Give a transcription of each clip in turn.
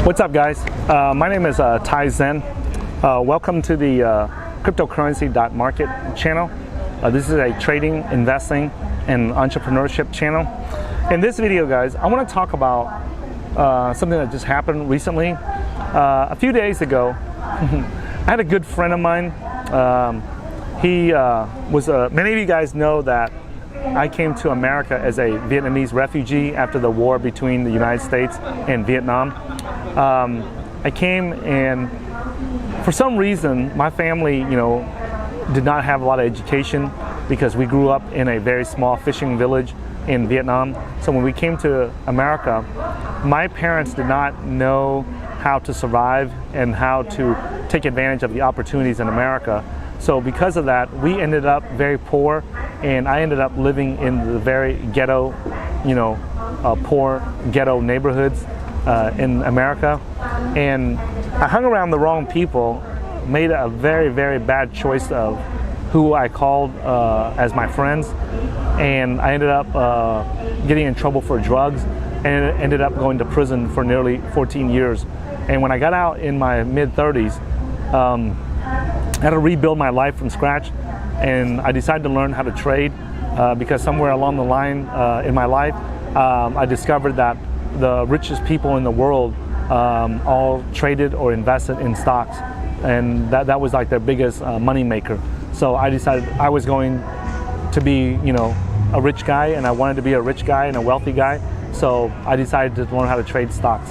What's up, guys? My name is Tai Zen. Welcome to the cryptocurrency.market channel. This is a trading, investing, and entrepreneurship channel. In this video, guys, I want to talk about something that just happened recently. A few days ago, I had a good friend of mine. Many of you guys know that I came to America as a Vietnamese refugee after the war between the United States and Vietnam. I came, and for some reason my family, did not have a lot of education because we grew up in a very small fishing village in Vietnam. So when we came to America, my parents did not know how to survive and how to take advantage of the opportunities in America. So because of that, we ended up very poor, and I ended up living in the very ghetto, poor ghetto neighborhoods in America. And I hung around the wrong people, made a very, very bad choice of who I called as my friends, and I ended up getting in trouble for drugs and ended up going to prison for nearly 14 years. And when I got out in my mid-30s, I had to rebuild my life from scratch, and I decided to learn how to trade because somewhere along the line in my life, I discovered that the richest people in the world all traded or invested in stocks, and that was like their biggest money maker. So I decided I was going to be, a rich guy, and I wanted to be a rich guy and a wealthy guy. So I decided to learn how to trade stocks,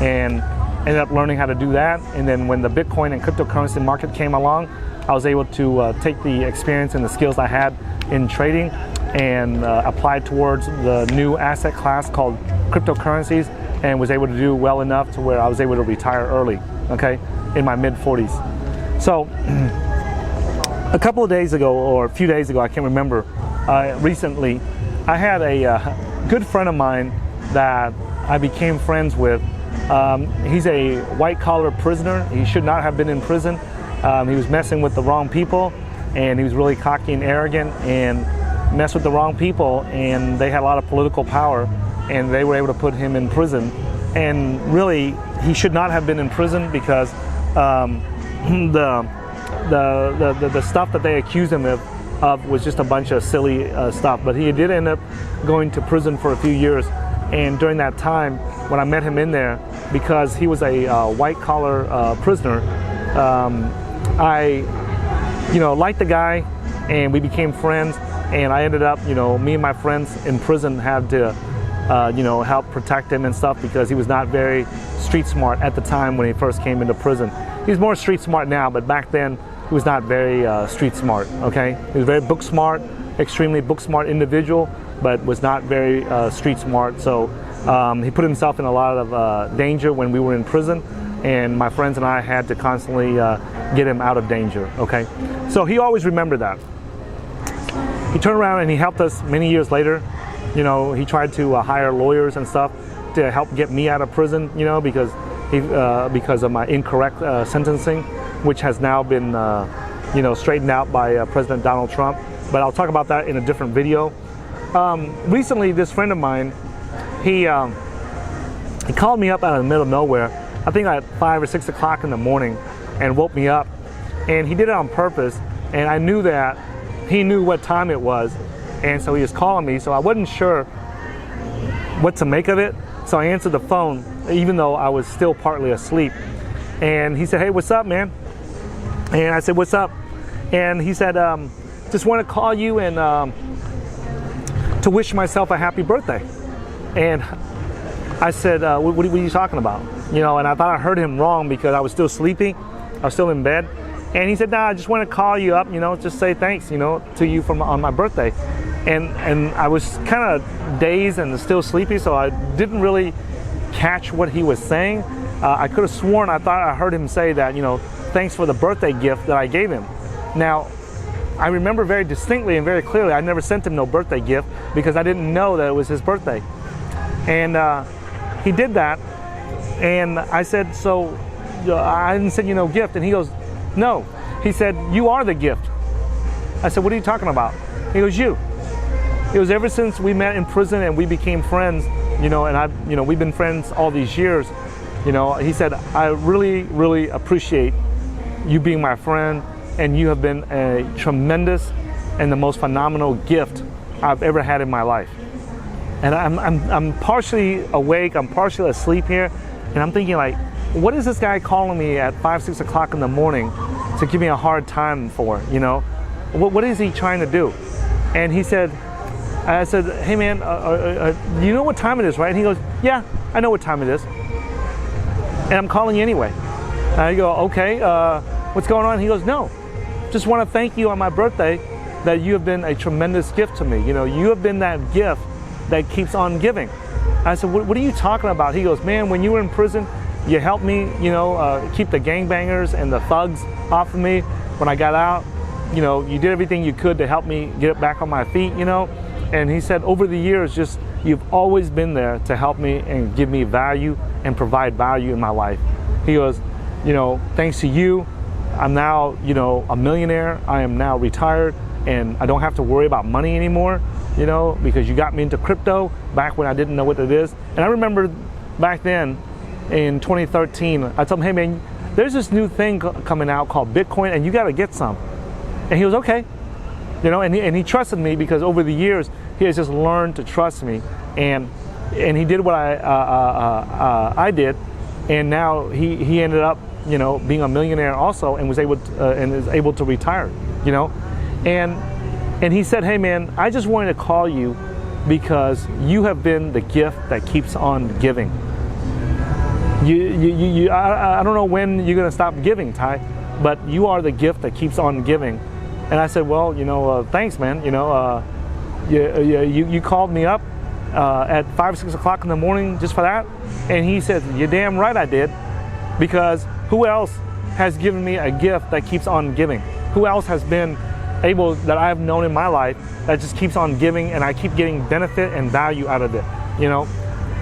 and ended up learning how to do that. And then when the Bitcoin and cryptocurrency market came along, I was able to take the experience and the skills I had in trading and apply towards the new asset class called cryptocurrencies, and was able to do well enough to where I was able to retire early, in my mid-40s. So a couple of days ago, or a few days ago, I can't remember, recently, I had a good friend of mine that I became friends with. He's a white-collar prisoner. He should not have been in prison. He was messing with the wrong people, and he was really cocky and arrogant and messed with the wrong people, and they had a lot of political power, and they were able to put him in prison. And really, he should not have been in prison because the stuff that they accused him of was just a bunch of silly stuff. But he did end up going to prison for a few years, and during that time, when I met him in there, because he was a white-collar prisoner, I liked the guy, and we became friends. And I ended up, me and my friends in prison had to, help protect him and stuff, because he was not very street smart at the time when he first came into prison. He's more street smart now, but back then he was not very street smart, okay? He was very book smart, extremely book smart individual, but was not very street smart. So he put himself in a lot of danger when we were in prison, and my friends and I had to constantly get him out of danger, okay? So he always remembered that. He turned around and he helped us many years later. He tried to hire lawyers and stuff to help get me out of prison, because of my incorrect sentencing, which has now been, straightened out by President Donald Trump. But I'll talk about that in a different video. Recently, this friend of mine, he called me up out of the middle of nowhere, I think at 5 or 6 o'clock in the morning, and woke me up. And he did it on purpose, and I knew that he knew what time it was, and so he was calling me, so I wasn't sure what to make of it. So I answered the phone, even though I was still partly asleep. And he said, "Hey, what's up, man?" And I said, "What's up?" And he said, "Just want to call you and to wish myself a happy birthday." And I said, what are you talking about? And I thought I heard him wrong because I was still sleeping. I was still in bed. And he said, "Nah, I just want to call you up, just say thanks, to you on my birthday." And I was kind of dazed and still sleepy, so I didn't really catch what he was saying. I could have sworn I thought I heard him say that, thanks for the birthday gift that I gave him. Now, I remember very distinctly and very clearly, I never sent him no birthday gift because I didn't know that it was his birthday. And he did that, and I said, "So I didn't send you no gift." And he goes, "No." He said, "You are the gift." I said, "What are you talking about?" He goes, "You." It was ever since we met in prison and we became friends, and we've been friends all these years. You know, he said, I really, really appreciate you being my friend, and you have been a tremendous and the most phenomenal gift I've ever had in my life. And I'm partially awake, I'm partially asleep here, and I'm thinking like, what is this guy calling me at 5, 6 o'clock in the morning to give me a hard time for, you know? What is he trying to do? And he said, I said, hey man, you know what time it is, right? And he goes, yeah, I know what time it is. And I'm calling you anyway. And I go, okay, what's going on? He goes, no, just want to thank you on my birthday that you have been a tremendous gift to me. You know, you have been that gift that keeps on giving. I said, what are you talking about? He goes, man, when you were in prison, you helped me, you know, keep the gangbangers and the thugs off of me. When I got out, you know, you did everything you could to help me get back on my feet, you know. And he said, over the years, just you've always been there to help me and give me value and provide value in my life. He goes, you know, thanks to you, I'm now, you know, a millionaire. I am now retired, and I don't have to worry about money anymore, you know, because you got me into crypto back when I didn't know what it is. And I remember back then in 2013, I told him, hey man, there's this new thing coming out called Bitcoin, and you got to get some. And he was okay, you know, and he trusted me because over the years he has just learned to trust me, and he did what I did, and now he ended up, you know, being a millionaire also, and was able to retire, you know, and he said, hey man, I just wanted to call you because you have been the gift that keeps on giving. I don't know when you're gonna stop giving, Ty, but you are the gift that keeps on giving. And I said, well, you know, thanks, man. You know, you called me up at 5, 6 o'clock in the morning just for that. And he said, you're damn right I did, because who else has given me a gift that keeps on giving? Who else has been able, that I have known in my life, that just keeps on giving, and I keep getting benefit and value out of it, you know?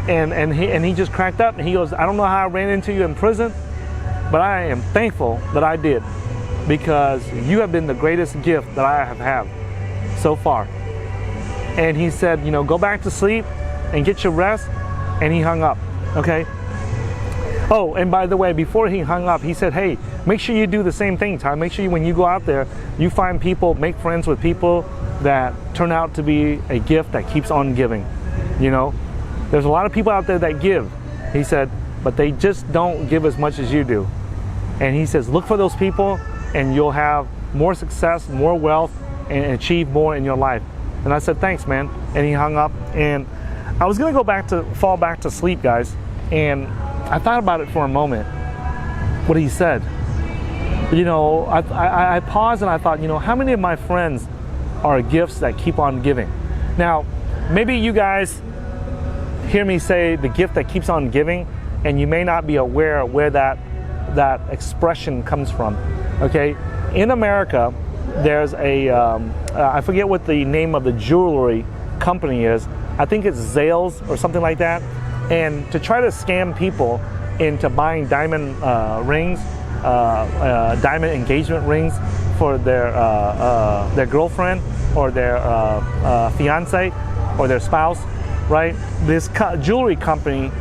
And he just cracked up, and he goes, I don't know how I ran into you in prison, but I am thankful that I did, because you have been the greatest gift that I have had so far. And he said, you know, go back to sleep and get your rest. And he hung up, okay? Oh, and by the way, before he hung up, he said, hey, make sure you do the same thing, Ty. Make sure when you go out there, you find people, make friends with people that turn out to be a gift that keeps on giving, you know? There's a lot of people out there that give, he said, but they just don't give as much as you do. And he says, look for those people, and you'll have more success, more wealth, and achieve more in your life. And I said, thanks, man. And he hung up. And I was gonna fall back to sleep, guys. And I thought about it for a moment, what he said. You know, I paused and I thought, you know, how many of my friends are gifts that keep on giving? Now, maybe you guys hear me say the gift that keeps on giving, and you may not be aware of where that expression comes from, okay? In America, there's a, I forget what the name of the jewelry company is. I think it's Zales or something like that. And to try to scam people into buying diamond rings, diamond engagement rings for their girlfriend or their fiance or their spouse, right? This jewelry company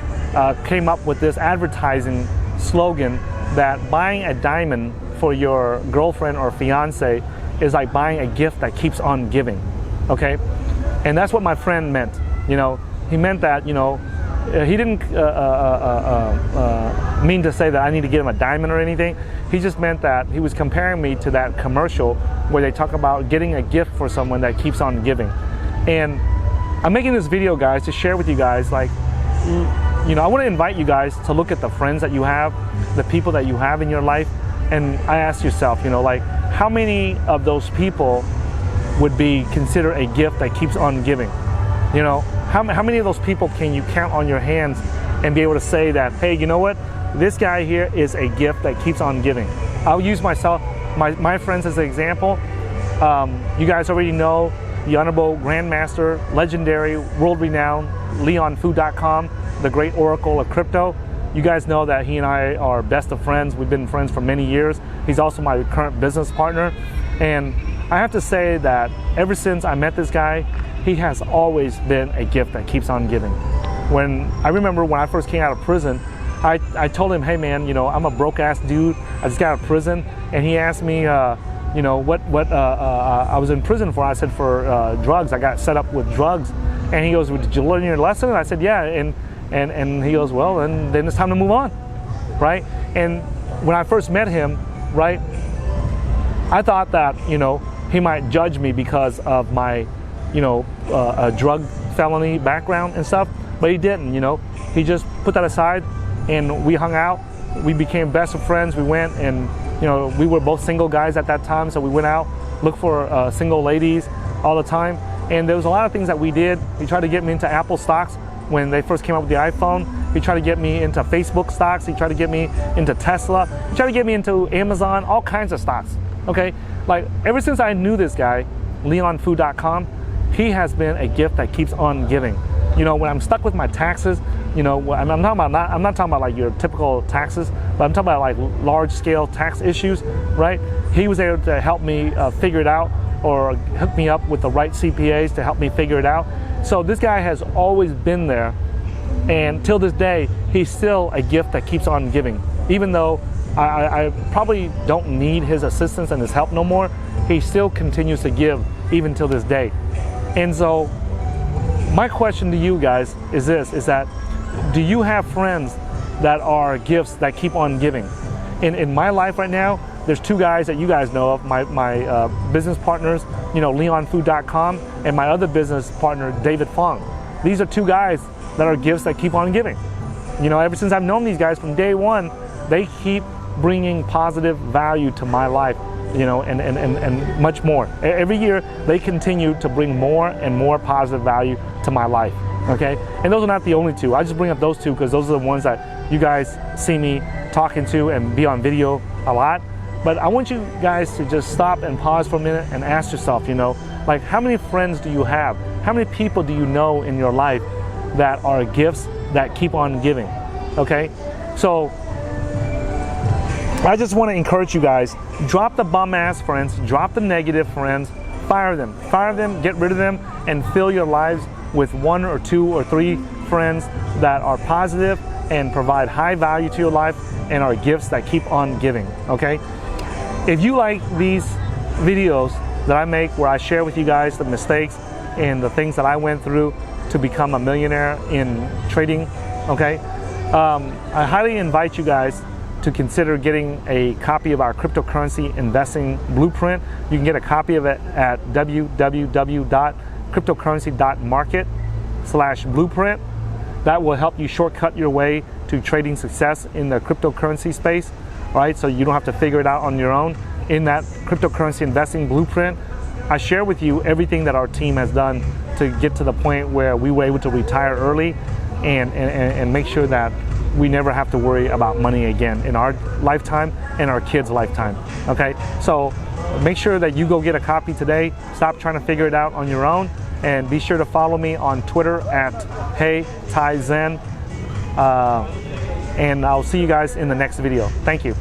came up with this advertising slogan that buying a diamond for your girlfriend or fiance is like buying a gift that keeps on giving, okay? And that's what my friend meant, you know? He meant that, you know, he didn't mean to say that I need to give him a diamond or anything. He just meant that he was comparing me to that commercial where they talk about getting a gift for someone that keeps on giving. And I'm making this video, guys, to share with you guys, like, you know, I want to invite you guys to look at the friends that you have, the people that you have in your life, and I ask yourself, you know, like, how many of those people would be considered a gift that keeps on giving? You know, how many of those people can you count on your hands and be able to say that, hey, you know what, this guy here is a gift that keeps on giving? I'll use myself, my friends as an example. You guys already know the Honorable Grandmaster, legendary, world-renowned LeonFu.com, the great oracle of crypto. You guys know that he and I are best of friends. We've been friends for many years. He's also my current business partner. And I have to say that ever since I met this guy, he has always been a gift that keeps on giving. I remember when I first came out of prison, I told him, hey man, you know, I'm a broke ass dude. I just got out of prison, and he asked me, you know, what I was in prison for. I said for drugs. I got set up with drugs, and he goes, well, did you learn your lesson? And I said, yeah, and he goes, well, then it's time to move on, right? And when I first met him, right, I thought that, you know, he might judge me because of my, you know, drug felony background and stuff, but he didn't. You know, he just put that aside, and we hung out. We became best of friends. We went and, you know, we were both single guys at that time, so we went out, looked for single ladies all the time, and there was a lot of things that we did. He tried to get me into Apple stocks when they first came up with the iPhone. He tried to get me into Facebook stocks. He tried to get me into Tesla. He tried to get me into Amazon, all kinds of stocks, okay? Like, ever since I knew this guy, LeonFu.com, he has been a gift that keeps on giving. You know, when I'm stuck with my taxes, you know, I'm not talking about like your typical taxes, but I'm talking about like large scale tax issues, right? He was able to help me figure it out, or hook me up with the right CPAs to help me figure it out. So this guy has always been there, and till this day, he's still a gift that keeps on giving. Even though I probably don't need his assistance and his help no more, he still continues to give even till this day. And so my question to you guys is this, is that, do you have friends that are gifts that keep on giving? In my life right now, there's two guys that you guys know of, my business partners, you know, LeonFu.com, and my other business partner, David Fong. These are two guys that are gifts that keep on giving. You know, ever since I've known these guys from day one, they keep bringing positive value to my life, you know, and much more. Every year, they continue to bring more and more positive value to my life, okay? And those are not the only two. I just bring up those two because those are the ones that you guys see me talking to and be on video a lot. But I want you guys to just stop and pause for a minute and ask yourself, you know, like, how many friends do you have? How many people do you know in your life that are gifts that keep on giving, okay? So I just want to encourage you guys, drop the bum ass friends, drop the negative friends, fire them, get rid of them, and fill your lives with 1 or 2 or 3 friends that are positive and provide high value to your life and are gifts that keep on giving, okay? If you like these videos that I make where I share with you guys the mistakes and the things that I went through to become a millionaire in trading, okay? I highly invite you guys to consider getting a copy of our cryptocurrency investing blueprint. You can get a copy of it at www.cryptocurrency.market/blueprint. That will help you shortcut your way to trading success in the cryptocurrency space, right? So you don't have to figure it out on your own. In that cryptocurrency investing blueprint, I share with you everything that our team has done to get to the point where we were able to retire early and make sure that we never have to worry about money again in our lifetime and our kids' lifetime, okay? So make sure that you go get a copy today. Stop trying to figure it out on your own, and be sure to follow me on Twitter at HeyTaiZen, and I'll see you guys in the next video. Thank you.